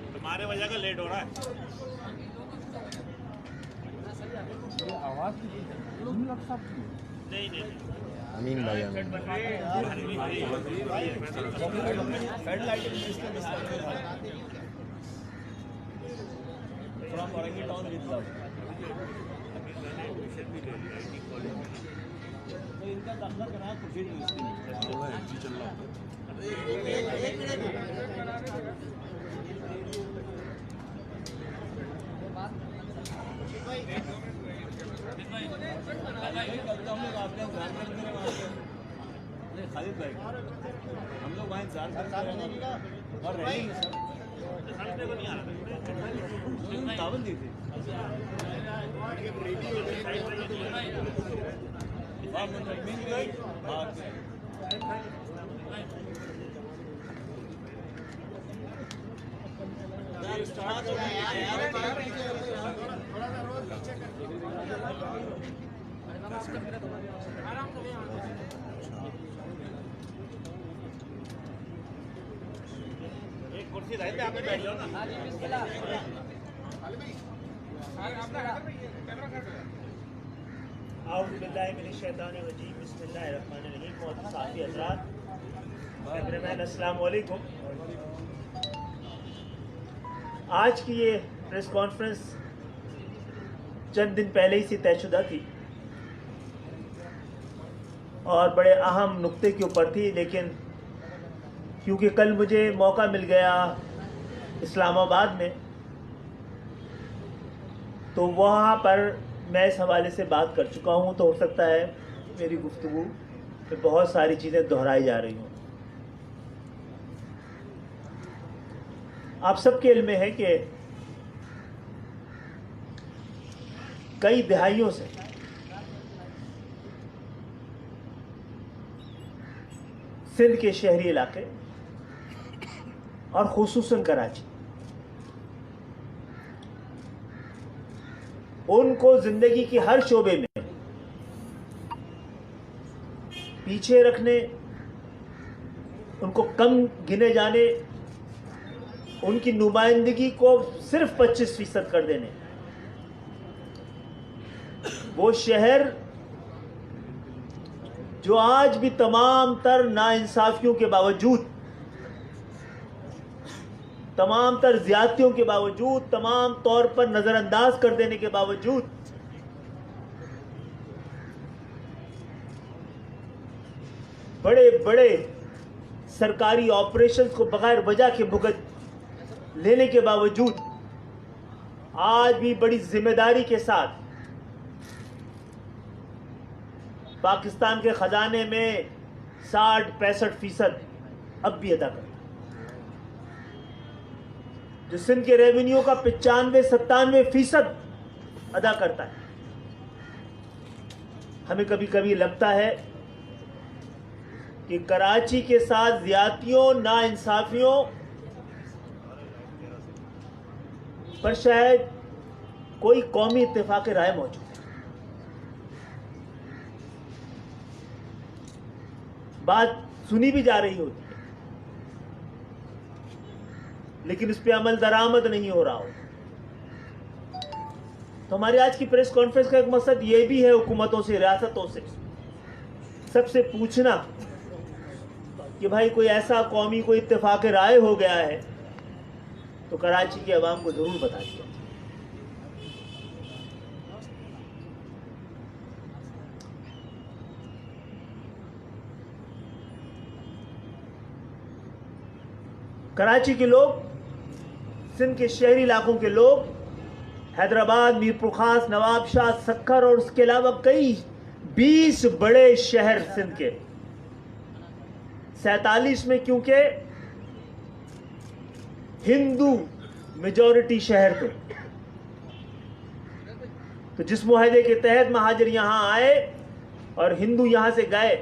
तुम्हारे वजह का लेट हो रहा है। आवाज नहीं अमीन भाई from Orangi town with love. तो इनका दाखिला कराया खुशी चल रहा खालिद भाई हम लोग वहाँ इंतजार करते रहे और रहेंगे सर दावत दी थी। एक कुर्सी रहते आप बैठ जाओ ना। औज़ुबिल्लाहिमिनश्शैतानिर्रजीम बिस्मिल्लाहिर्रहमानिर्रहीम। मोहतरम साथी हज़रात, कैमरामैन अस्सलाम वालेकुम। आज की ये प्रेस कॉन्फ्रेंस चंद दिन पहले ही से तयशुदा थी और बड़े अहम नुक्ते के ऊपर थी, लेकिन क्योंकि कल मुझे मौका मिल गया इस्लामाबाद में, तो वहाँ पर मैं इस हवाले से बात कर चुका हूँ, तो हो सकता है मेरी गुफ्तगू में बहुत सारी चीज़ें दोहराई जा रही हों। आप सबके इल्म में है कि कई दहाइयों से सिंध के शहरी इलाके और खुसूसन कराची उनको जिंदगी की हर शोबे में पीछे रखने, उनको कम गिने जाने, उनकी नुमाइंदगी को सिर्फ 25% कर देने, वो शहर जो आज भी तमाम तर नाइंसाफियों के बावजूद, तमाम तर ज्यादतियों के बावजूद, तमाम तौर पर नजरअंदाज कर देने के बावजूद बड़े बड़े सरकारी ऑपरेशंस को बगैर वजह के भुगत लेने के बावजूद आज भी बड़ी जिम्मेदारी के साथ पाकिस्तान के खजाने में 60-65% अब भी अदा करता है, जो सिंध के रेवेन्यू का 95-97% अदा करता है। हमें कभी कभी लगता है कि कराची के साथ ज्यादतियों, नाइंसाफियों पर शायद कोई कौमी इत्तेफाक राय मौजूद है। बात सुनी भी जा रही होती है, लेकिन इस पे अमल दरामद नहीं हो रहा हो। तो हमारी आज की प्रेस कॉन्फ्रेंस का एक मकसद ये भी है हुकूमतों से, रियासतों से सबसे पूछना कि भाई कोई ऐसा कौमी कोई इत्तेफाक राय हो गया है तो कराची के अवाम को जरूर बता दिया। कराची के लोग, सिंध के शहरी इलाकों के लोग, हैदराबाद, मीरपुर खास, नवाबशाह, सक्खर और उसके अलावा कई 20 बड़े शहर सिंध के 47 में, क्योंकि हिंदू मेजॉरिटी शहर थे, तो जिस मुआहदे के तहत महाजिर यहां आए और हिंदू यहां से गए,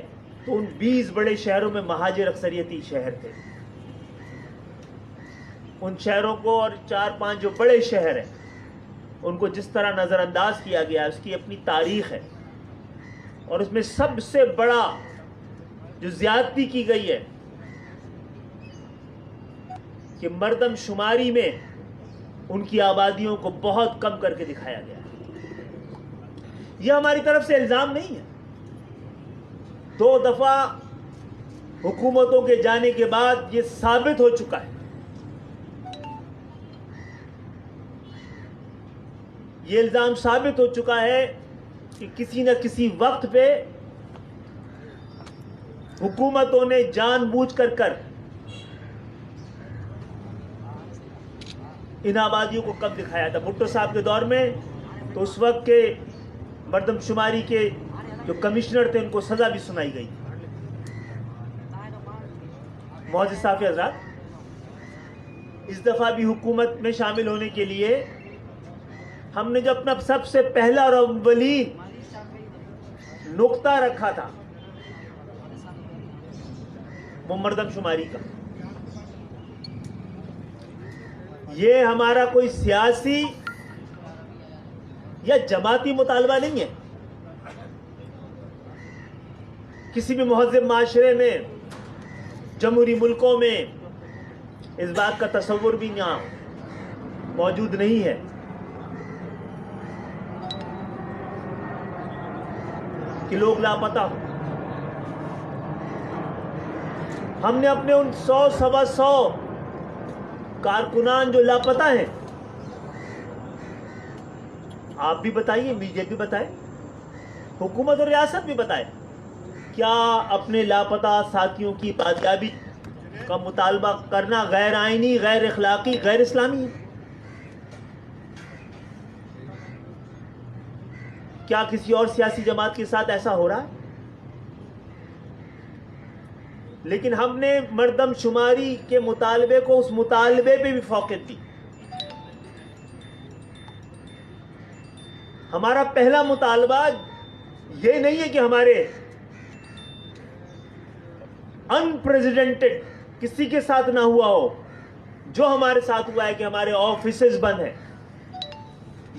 तो उन 20 बड़े शहरों में महाजिर अक्सरियती शहर थे। उन शहरों को और 4-5 जो बड़े शहर हैं उनको जिस तरह नज़रअंदाज किया गया है, उसकी अपनी तारीख है। और उसमें सबसे बड़ा जो ज्यादती की गई है کہ مردم شماری میں ان کی آبادیوں کو بہت کم کر کے دکھایا گیا ہے. یہ ہماری طرف سے الزام نہیں ہے. 2 دفعہ حکومتوں کے جانے کے بعد یہ ثابت ہو چکا ہے. یہ الزام ثابت ہو چکا ہے کہ کسی نہ کسی وقت پہ حکومتوں نے جان بوجھ کر ان آبادیوں کو کم دکھایا تھا. بھٹو صاحب کے دور میں تو اس وقت کے مردم شماری کے جو کمشنر تھے ان کو سزا بھی سنائی گئی. معزز صافی حضرات، اس دفعہ بھی حکومت میں شامل ہونے کے لیے ہم نے جو اپنا سب سے پہلا اور اولین نقطہ رکھا تھا وہ مردم شماری کا. یہ ہمارا کوئی سیاسی یا جماعتی مطالبہ نہیں ہے. کسی بھی مہذب معاشرے میں، جمہوری ملکوں میں اس بات کا تصور بھی یہاں موجود نہیں ہے کہ لوگ لاپتہ ہوں. ہم نے اپنے ان 100-125 کارکنان جو لاپتہ ہیں، آپ بھی بتائیے، میڈیا بھی بتائے، حکومت اور ریاست بھی بتائے، کیا اپنے لاپتہ ساتھیوں کی بازیابی کا مطالبہ کرنا غیر آئینی، غیر اخلاقی، غیر اسلامی ہے؟ کیا کسی اور سیاسی جماعت کے ساتھ ایسا ہو رہا ہے؟ لیکن ہم نے مردم شماری کے مطالبے کو اس مطالبے پہ بھی فوقیت دی. ہمارا پہلا مطالبہ یہ نہیں ہے کہ ہمارے انپریزیڈنٹڈ کسی کے ساتھ نہ ہوا ہو. جو ہمارے ساتھ ہوا ہے کہ ہمارے آفیسز بند ہیں.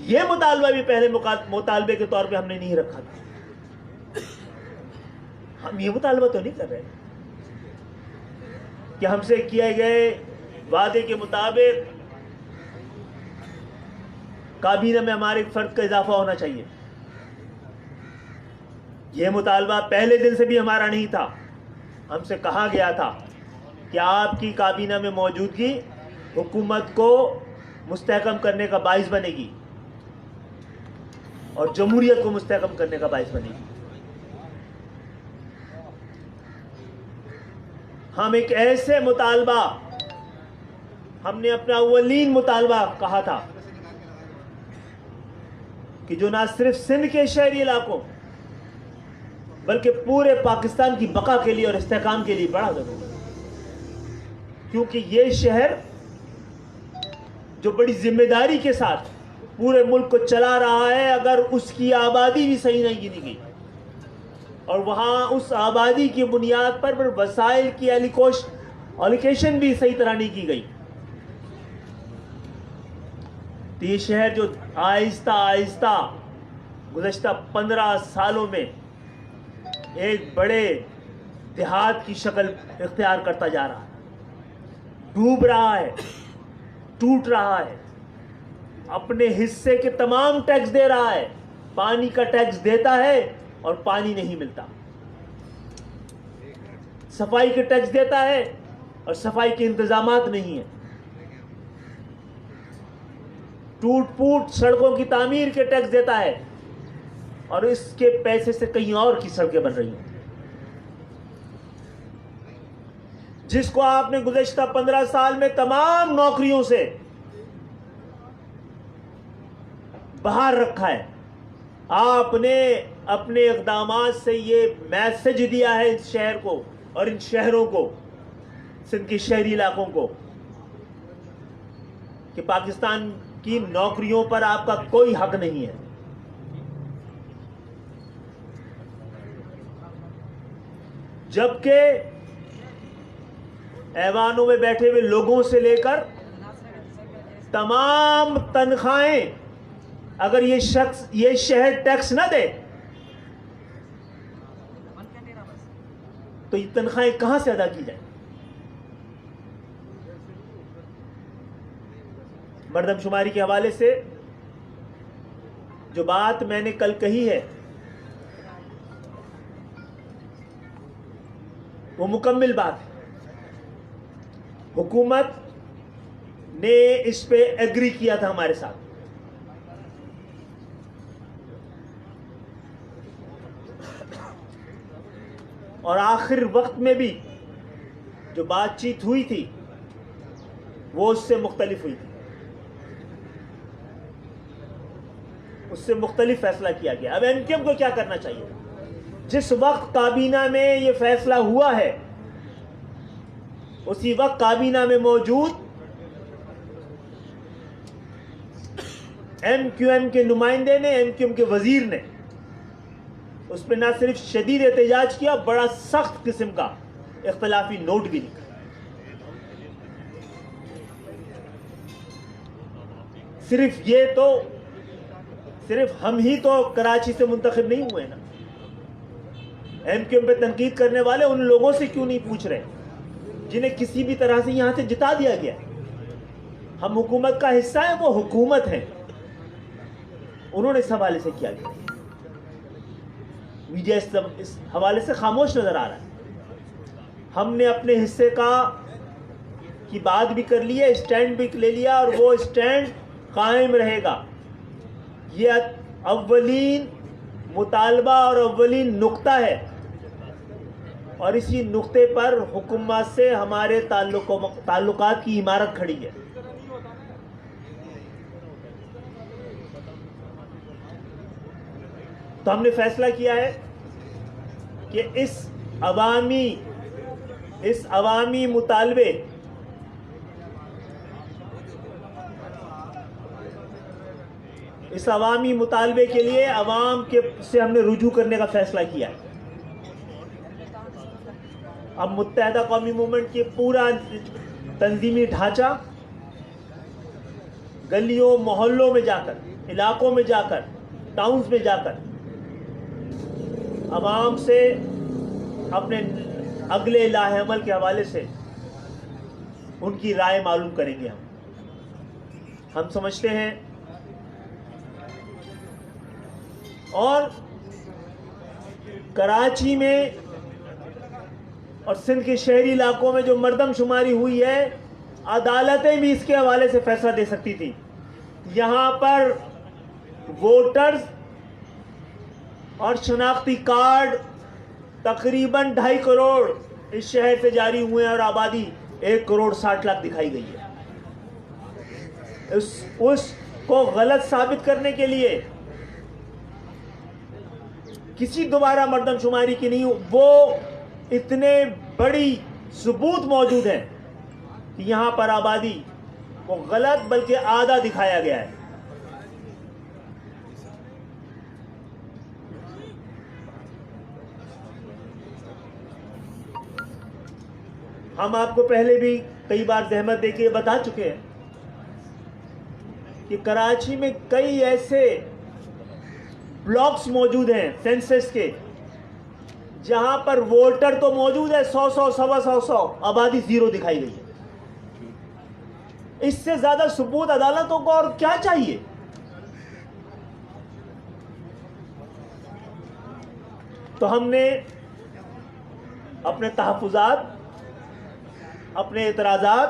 یہ مطالبہ بھی پہلے مطالبے کے طور پہ ہم نے نہیں رکھا تھا. ہم یہ مطالبہ تو نہیں کر رہے کہ ہم سے کیے گئے وعدے کے مطابق کابینہ میں ہمارے ایک فرد کا اضافہ ہونا چاہیے. یہ مطالبہ پہلے دن سے بھی ہمارا نہیں تھا. ہم سے کہا گیا تھا کہ آپ کی کابینہ میں موجودگی حکومت کو مستحکم کرنے کا باعث بنے گی اور جمہوریت کو مستحکم کرنے کا باعث بنے گی. ہم ایک ایسے مطالبہ، ہم نے اپنا اولین مطالبہ کہا تھا کہ جو نہ صرف سندھ کے شہری علاقوں بلکہ پورے پاکستان کی بقا کے لیے اور استحکام کے لیے بڑا ضروری ہے. کیونکہ یہ شہر جو بڑی ذمہ داری کے ساتھ پورے ملک کو چلا رہا ہے، اگر اس کی آبادی بھی صحیح نہیں گنی گئی اور وہاں اس آبادی کی بنیاد پر وسائل کی ایلوکیشن بھی صحیح طرح نہیں کی گئی، تو یہ شہر جو آہستہ آہستہ گزشتہ 15 سالوں میں ایک بڑے دیہات کی شکل اختیار کرتا جا رہا ہے، ڈوب رہا ہے، ٹوٹ رہا ہے، اپنے حصے کے تمام ٹیکس دے رہا ہے، پانی کا ٹیکس دیتا ہے اور پانی نہیں ملتا، صفائی کے ٹیکس دیتا ہے اور صفائی کے انتظامات نہیں ہیں، ٹوٹ پوٹ سڑکوں کی تعمیر کے ٹیکس دیتا ہے اور اس کے پیسے سے کہیں اور کی سڑکیں بن رہی ہیں. جس کو آپ نے گزشتہ 15 سال میں تمام نوکریوں سے باہر رکھا ہے. آپ نے اپنے اقدامات سے یہ میسج دیا ہے اس شہر کو اور ان شہروں کو، سندھ کے شہری علاقوں کو، کہ پاکستان کی نوکریوں پر آپ کا کوئی حق نہیں ہے. جبکہ ایوانوں میں بیٹھے ہوئے لوگوں سے لے کر تمام تنخواہیں، اگر یہ شہر ٹیکس نہ دے تو یہ تنخواہیں کہاں سے ادا کی جائیں؟ مردم شماری کے حوالے سے جو بات میں نے کل کہی ہے وہ مکمل بات ہے. حکومت نے اس پہ ایگری کیا تھا ہمارے ساتھ. اور آخر وقت میں بھی جو بات چیت ہوئی تھی وہ اس سے مختلف ہوئی تھی. اس سے مختلف فیصلہ کیا گیا. اب ایم کیو ایم کو کیا کرنا چاہیے؟ جس وقت کابینہ میں یہ فیصلہ ہوا ہے اسی وقت کابینہ میں موجود ایم کیو ایم کے نمائندے نے، ایم کیو ایم کے وزیر نے اس پہ نہ صرف شدید احتجاج کیا، بڑا سخت قسم کا اختلافی نوٹ بھی لکھا. صرف ہم ہی تو کراچی سے منتخب نہیں ہوئے نا. ایم کیو ایم پہ تنقید کرنے والے ان لوگوں سے کیوں نہیں پوچھ رہے جنہیں کسی بھی طرح سے یہاں سے جتا دیا گیا؟ ہم حکومت کا حصہ ہیں، وہ حکومت ہیں. انہوں نے اس حوالے سے کیا گیا؟ میڈیا اس حوالے سے خاموش نظر آ رہا ہے. ہم نے اپنے حصے کی بات بھی کر لی ہے، اسٹینڈ بھی لے لیا، اور وہ اسٹینڈ قائم رہے گا. یہ اولین مطالبہ اور اولین نقطہ ہے، اور اسی نقطے پر حکومت سے ہمارے تعلقات کی عمارت کھڑی ہے. تو ہم نے فیصلہ کیا ہے کہ اس عوامی مطالبے کے لیے عوام سے ہم نے رجوع کرنے کا فیصلہ کیا ہے. اب متحدہ قومی موومنٹ کی پورا تنظیمی ڈھانچہ گلیوں محلوں میں جا کر، علاقوں میں جا کر، ٹاؤنز میں جا کر عوام سے اپنے اگلے لاہ عمل کے حوالے سے ان کی رائے معلوم کریں گے. ہم سمجھتے ہیں اور کراچی میں اور سندھ کے شہری علاقوں میں جو مردم شماری ہوئی ہے، عدالتیں بھی اس کے حوالے سے فیصلہ دے سکتی تھی. یہاں پر ووٹرز اور شناختی کارڈ تقریباً 2.5 کروڑ اس شہر سے جاری ہوئے ہیں، اور آبادی 1 کروڑ 60 لاکھ دکھائی گئی ہے. اس کو غلط ثابت کرنے کے لیے کسی دوبارہ مردم شماری کی نہیں، وہ اتنے بڑی ثبوت موجود ہیں کہ یہاں پر آبادی کو غلط بلکہ آدھا دکھایا گیا ہے. ہم آپ کو پہلے بھی کئی بار زحمت دے کے یہ بتا چکے ہیں کہ کراچی میں کئی ایسے بلاکس موجود ہیں سینسس کے جہاں پر ووٹر تو موجود ہے 100 آبادی 0 دکھائی گئی ہے. اس سے زیادہ ثبوت عدالتوں کو اور کیا چاہیے؟ تو ہم نے اپنے تحفظات، اپنے اعتراضات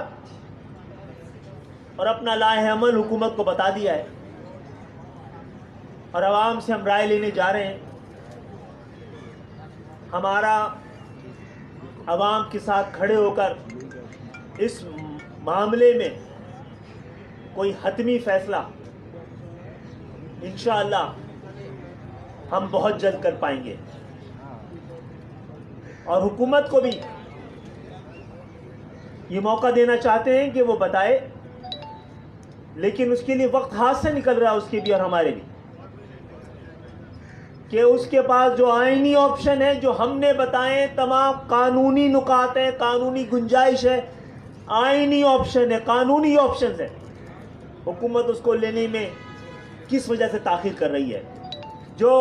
اور اپنا لاہ عمل حکومت کو بتا دیا ہے، اور عوام سے ہم رائے لینے جا رہے ہیں. ہمارا عوام کے ساتھ کھڑے ہو کر اس معاملے میں کوئی حتمی فیصلہ انشاءاللہ ہم بہت جلد کر پائیں گے. اور حکومت کو بھی یہ موقع دینا چاہتے ہیں کہ وہ بتائے، لیکن اس کے لیے وقت ہاتھ سے نکل رہا ہے، اس کے بھی اور ہمارے بھی، کہ اس کے پاس جو آئینی آپشن ہے، جو ہم نے بتائے تمام قانونی نکات ہیں، قانونی گنجائش ہے، آئینی آپشن ہے، قانونی آپشنز ہے، حکومت اس کو لینے میں کس وجہ سے تاخیر کر رہی ہے. جو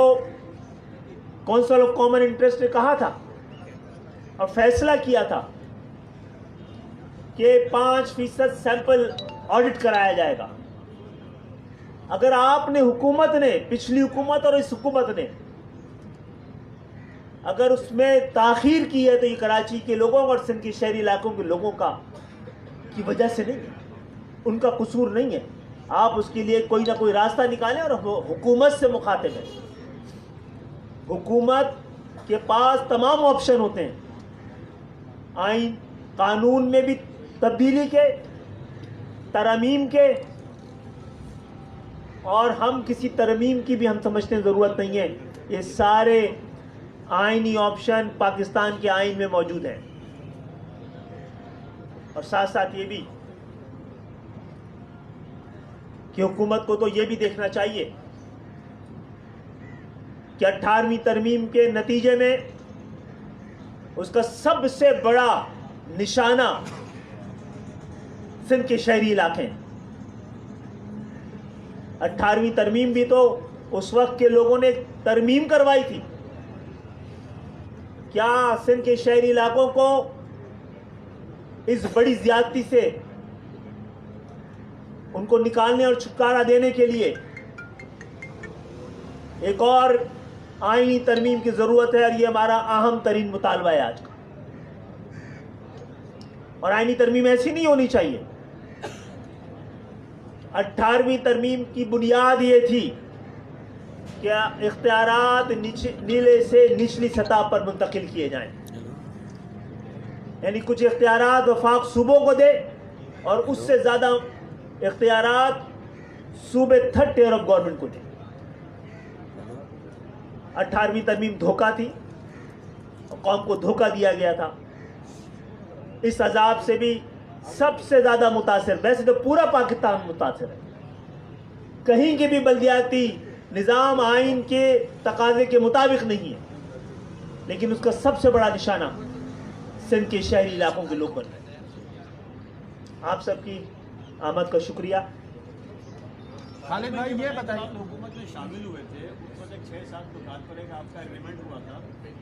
کونسل آف کامن انٹرسٹ نے کہا تھا اور فیصلہ کیا تھا کہ 5% سیمپل آڈٹ کرایا جائے گا، अगर आपने हुकूमत ने, पिछली हुकूमत और इस हुकूमत ने अगर उसमें ताखीर की है तो ये कराची के लोगों और सिंध के शहरी इलाकों के लोगों का की वजह से नहीं है, उनका कसूर नहीं है। आप उसके लिए कोई ना कोई रास्ता निकालें और हुकूमत से मुखातिब है। हुकूमत के पास तमाम ऑप्शन होते हैं, आइन कानून में भी तब्दीली के, तरमीम के, और हम किसी तरमीम की भी हम समझते हैं ज़रूरत नहीं है। ये सारे आइनी ऑप्शन पाकिस्तान के आइन में मौजूद हैं। और साथ साथ ये भी कि हुकूमत को तो ये भी देखना चाहिए कि 18वीं तरमीम के नतीजे में उसका सबसे बड़ा निशाना सिंध के शहरी इलाके हैं। 18वीं तरमीम भी तो उस वक्त के लोगों ने तरमीम करवाई थी। क्या सिंध के शहरी इलाकों को इस बड़ी ज्यादती से उनको निकालने और छुटकारा देने के लिए एक और आईनी तरमीम की जरूरत है? और ये हमारा अहम तरीन मुतालबा है आज का। और आईनी तरमीम ऐसी नहीं होनी चाहिए। 18वीं तरमीम की बुनियाद ये थी क्या इख्तियारात नीले से निचली सतह पर मुंतकिल किए जाएं, यानी कुछ इख्तियारात वफाक सूबों को दे और उससे ज़्यादा इख्तियारात सूबे थर्ड टियर ऑफ गवर्नमेंट को दे। 18वीं तरमीम धोखा थी, कौम को धोखा दिया गया था। इस अजाब से भी सबसे ज़्यादा मुतासिर, वैसे तो पूरा पाकिस्तान मुतासिर है, कहीं के भी बल्दियाती निज़ाम आइन के तकाजे के मुताबिक नहीं है, लेकिन उसका सबसे बड़ा निशाना सिंध के शहरी इलाकों के लोग बन रहे हैं। आप सबकी आमद का शुक्रिया। खालिद भाई ये बताइए, हुकूमत में शामिल हुए थे उस वक्त 6 साल तो बात करेगा, आपका एग्रीमेंट हुआ था।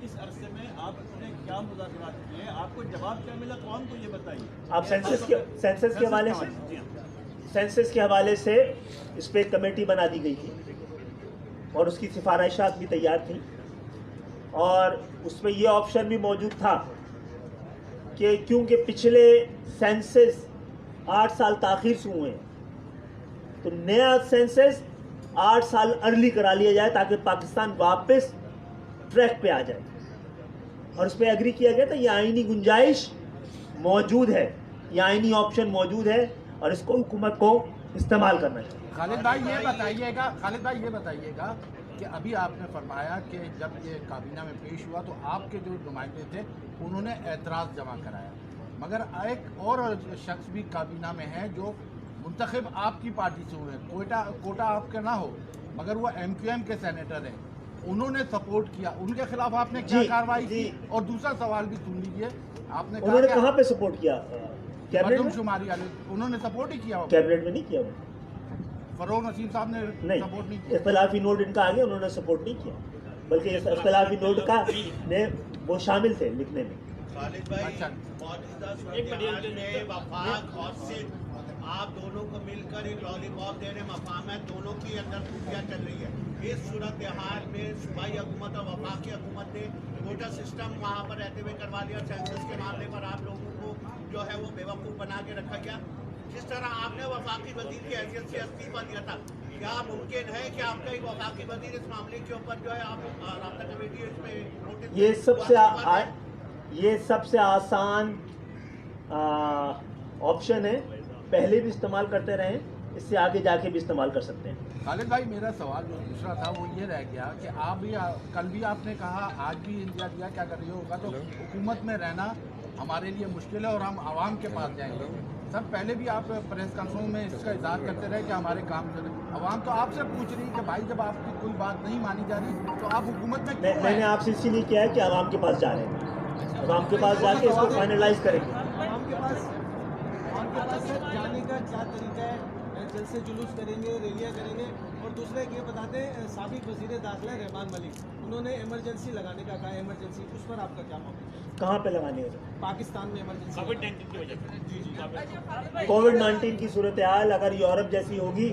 इस अरसे में आपने क्या मुज़ाकरात किए, आपको जवाब क्या मिला, कौन को ये बताइए। आप सेंसस के हवाले से, सेंसस के हवाले से इस पर एक कमेटी बना दी गई थी और उसकी सिफारिशात भी तैयार थी, और उसमें यह ऑप्शन भी मौजूद था कि क्योंकि पिछले सेंसस 8 साल ताख़ीर से हुए हैं, तो नया सेंसस 8 साल अर्ली करा लिया जाए ताकि पाकिस्तान वापस ट्रैक पे आ जाए। और उस पर एग्री किया गया था। ये आईनी गुंजाइश मौजूद है, ये आईनी ऑप्शन मौजूद है और इसको हुकूमत को इस्तेमाल करना चाहिए। खालिद भाई ये बताइएगा कि अभी आपने फरमाया कि जब ये काबीना में पेश हुआ तो आपके जो नुमाइंदे थे उन्होंने एतराज़ जमा कराया, मगर एक और शख्स भी काबीना में है जो मुंतखब आपकी पार्टी से हुए हैं, कोटा आपके ना हो मगर वो MQM के सेनेटर हैं, उन्होंने सपोर्ट किया, उनके खिलाफ आपने क्या कार्रवाई की? और दूसरा सवाल भी सुन लीजिए, आपने उन्होंने कहाँ पे सपोर्ट किया? कैबिनेट में? शुमारी वाले उन्होंने सपोर्ट ही किया, कैबिनेट में नहीं किया। फरोग नसीम साहब ने सपोर्ट नहीं किया। इख्तिलाफी नोट इनका आ गया, उन्होंने सपोर्ट नहीं किया, बल्कि इख्तिलाफी नोट का ने वो शामिल थे लिखने में। खालिद भाई, मौजूदा सूरत-ए-हाल में वफाक और सिंध आप दोनों को मिलकर एक लॉलीपॉप दे रहे मफाहम है, दोनों की अंदर खुफिया चल रही है। इस सूरत-ए-हाल में सूबाई हुकूमत और वफाकी हुकूमत ने कोटा सिस्टम वहाँ पर रहते हुए करवा लिया। सेंसस के मामले पर आप लोगों को जो है वो बेवकूफ़ बना के रखा गया। जिस तरह आपने वफाकी वजीर की हैसियत से इस्तीफा दिया था, क्या मुमकिन है कि आपका एक वफाकी वजीर इस मामले के ऊपर जो है आप राब्ता कमेटी इस पे नोटिस? ये सबसे आसान ऑप्शन है, पहले भी इस्तेमाल करते रहे, इससे आगे जाके भी इस्तेमाल कर सकते हैं। खालिद भाई मेरा सवाल जो दूसरा था वो ये रह गया कि आप भी कल भी आपने कहा, आज भी इंडिया दिया क्या कर रही होगा, तो हुकूमत में रहना हमारे लिए मुश्किल है और हम आवाम के पास जाएंगे। सर पहले भी आप प्रेस कॉन्फ्रेंस में इसका इज़हार करते रहे कि हमारे काम चले, आवाम तो आपसे पूछ रही कि भाई जब आपकी कोई बात नहीं मानी जा रही तो आप हुकूमत में क्यों? मैंने आपसे इसीलिए किया है कि आवाम के पास जा रहे हैं, आवाम के पास जाके इसको फाइनलाइज करेंगे। आवाम के पास जाने का क्या तरीका है? जलसे जुलूस करेंगे, रैलियाँ करेंगे? और दूसरा ये बताते हैं, साबिक वज़ीर दाखिला रहमान मलिक, उन्होंने इमरजेंसी लगाने का कहा, इमरजेंसी, उस पर आपका क्या मौक़िफ़ है? कहाँ पे लगाने है? पाकिस्तान में इमरजेंसी कोविड-19 की वजह से। जी। कोविड-19 की सूरत हाल अगर यूरोप जैसी होगी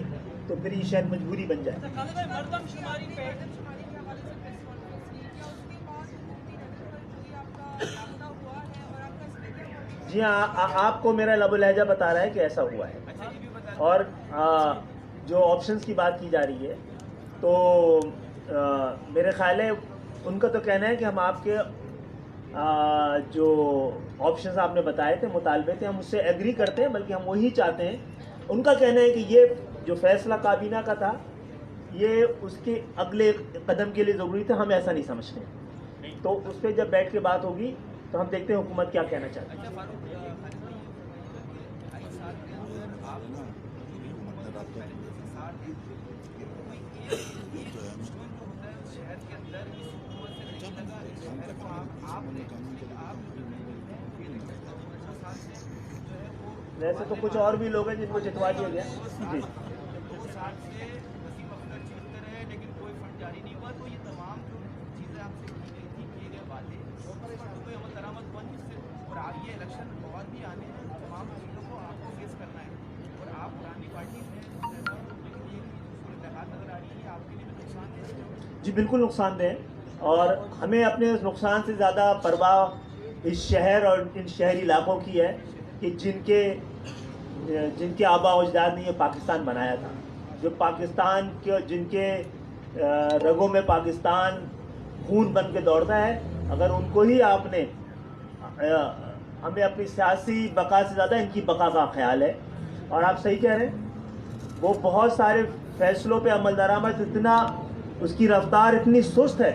तो फिर ये शायद मजबूरी बन जाए। मर्दमशुमारी के हवाले से प्रेस कॉन्फ्रेंस की, क्या उसके बाद मुफ्ती नगर पर कोई आपका राब्ता हुआ है और आपका इसमें क्या वर्डिंग? जी हाँ, आपको मेरा लबो लहजा बता रहा है कि ऐसा हुआ है। और जो ऑप्शंस की बात की जा रही है, तो मेरे ख्याल है उनका तो कहना है कि हम आपके जो ऑप्शंस आपने बताए थे, मुतालबे थे, हम उससे एग्री करते हैं, बल्कि हम वही चाहते हैं। उनका कहना है कि ये जो फैसला काबीना का था, ये उसके अगले कदम के लिए ज़रूरी था, हम ऐसा नहीं समझते। तो उस पर जब बैठ के बात होगी तो हम देखते हैं हुकूमत क्या कहना चाहती है। वैसे तो कुछ और भी लोग हैं जिनको जितवा दिया गया। जी, लेकिन कोई फंड जारी नहीं हुआ, तो ये तमाम जो चीज़ें आपसे की गई थी, किए गए वादे, कोई अमल दरामद हुआ नहीं इससे। और आप ये इलेक्शन बहुत भी आने हैं, तमाम चीज़ों को आपको फेस करना है, और आप पुरानी पार्टी में लेकिन ये सूरत नज़र आ रही है, आपके लिए भी नुकसानदेह है। जी बिल्कुल नुकसानदेह है, और हमें अपने उस नुकसान से ज़्यादा परवाह इस शहर और इन शहरी इलाकों की है कि जिनके आबा अजदाद ने ये पाकिस्तान बनाया था, जो पाकिस्तान के जिनके रगों में पाकिस्तान खून बन के दौड़ता है, अगर उनको ही आपने हमें अपनी सियासी बका से ज़्यादा इनकी बका का ख्याल है। और आप सही कह रहे हैं, वो बहुत सारे फैसलों पे अमल दरामद इतना, उसकी रफ्तार इतनी सुस्त है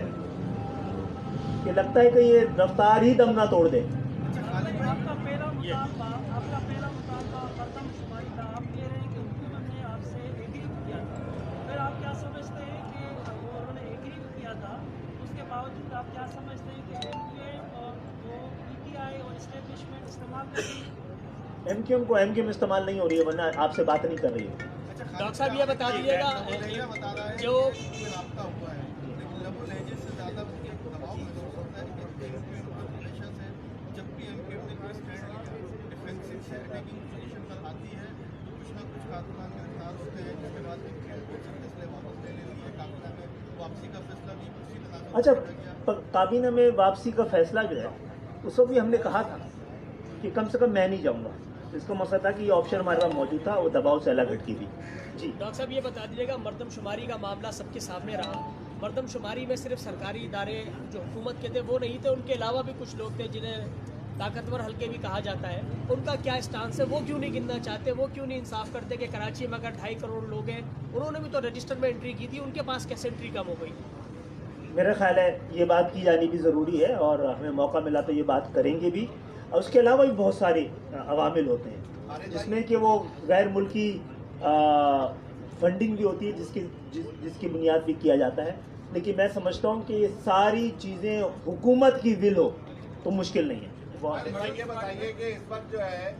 कि लगता है कि ये रफ्तार ही दम ना तोड़ दे। आपका पहला मुतालबा मर्दमशुमारी था, आप कह रहे हैं कि हुकूमत ने आपसे एग्री किया था, फिर आप क्या समझते हैं कि वो उन्होंने एग्री किया था, उसके बावजूद आप क्या समझते हैं कि एमक्यूएम और वो पीटीआई और इस्टेब्लिशमेंट इस्तेमाल कर रही है? एमक्यूएम को एमक्यूएम इस्तेमाल नहीं हो रही है, वरना आपसे बात नहीं कर रही है। डॉक्टर साहब ये बता दीजिएगा, जो अच्छा, काबीना में वापसी का फैसला जो है, उस वक्त भी हमने कहा था कि कम से कम मैं नहीं जाऊंगा। इसका मसला था कि ये ऑप्शन हमारे पास मौजूद था, वो दबाव से अलग हटकी थी। जी डॉक्टर साहब ये बता दीजिएगा, मर्दमशुमारी का मामला सबके सामने रहा। मर्दमशुमारी में सिर्फ सरकारी इदारे जो हुकूमत के थे वो नहीं थे, उनके अलावा भी कुछ लोग थे जिन्हें ताकतवर हल्के भी कहा जाता है। उनका क्या स्टांस है, वो क्यों नहीं गिनना चाहते, वो क्यों नहीं इंसाफ करते कि कराची में अगर 2.5 करोड़ लोग हैं, उन्होंने भी तो रजिस्टर में एंट्री की थी, उनके पास कैसे एंट्री कम हो गई? मेरा ख्याल है ये बात की जानी भी ज़रूरी है, और हमें मौका मिला तो ये बात करेंगे भी। और उसके अलावा भी बहुत सारे अवामिल होते हैं, जिसमें कि वो गैर मुल्की फंडिंग भी होती है, जिसकी बुनियाद भी किया जाता है। लेकिन मैं समझता हूँ कि ये सारी चीज़ें हुकूमत की विल हो तो मुश्किल नहीं है। ये बताइए कि इस वक्त जो है,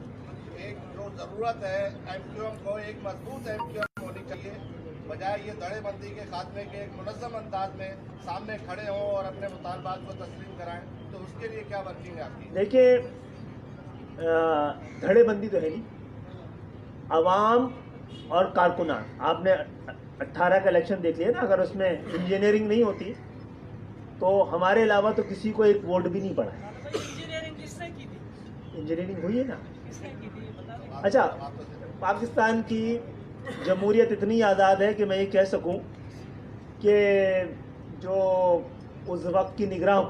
एक जो ज़रूरत है एमक्यूएम को, एक मजबूत एमक्यूएम होनी चाहिए, बजाय ये धड़ेबंदी के खात्मे के एक मुनज़्ज़म अंदाज में सामने खड़े हों और अपने मुतालबात को तस्लीम कराएं, तो उसके लिए क्या वर्किंग है आपकी? देखिए, धड़ेबंदी तो है नहीं, अवाम और कारकुनान, आपने 18 का इलेक्शन देख लिया ना, अगर उसमें इंजीनियरिंग नहीं होती तो हमारे अलावा तो किसी को एक वोट भी नहीं पड़ा है। इंजीनियरिंग किसने की थी? इंजीनियरिंग हुई है ना। किसने की थी बता दें। अच्छा, पाकिस्तान की जमहूरियत इतनी आज़ाद है कि मैं ये कह सकूं कि जो उस वक्त की निगरान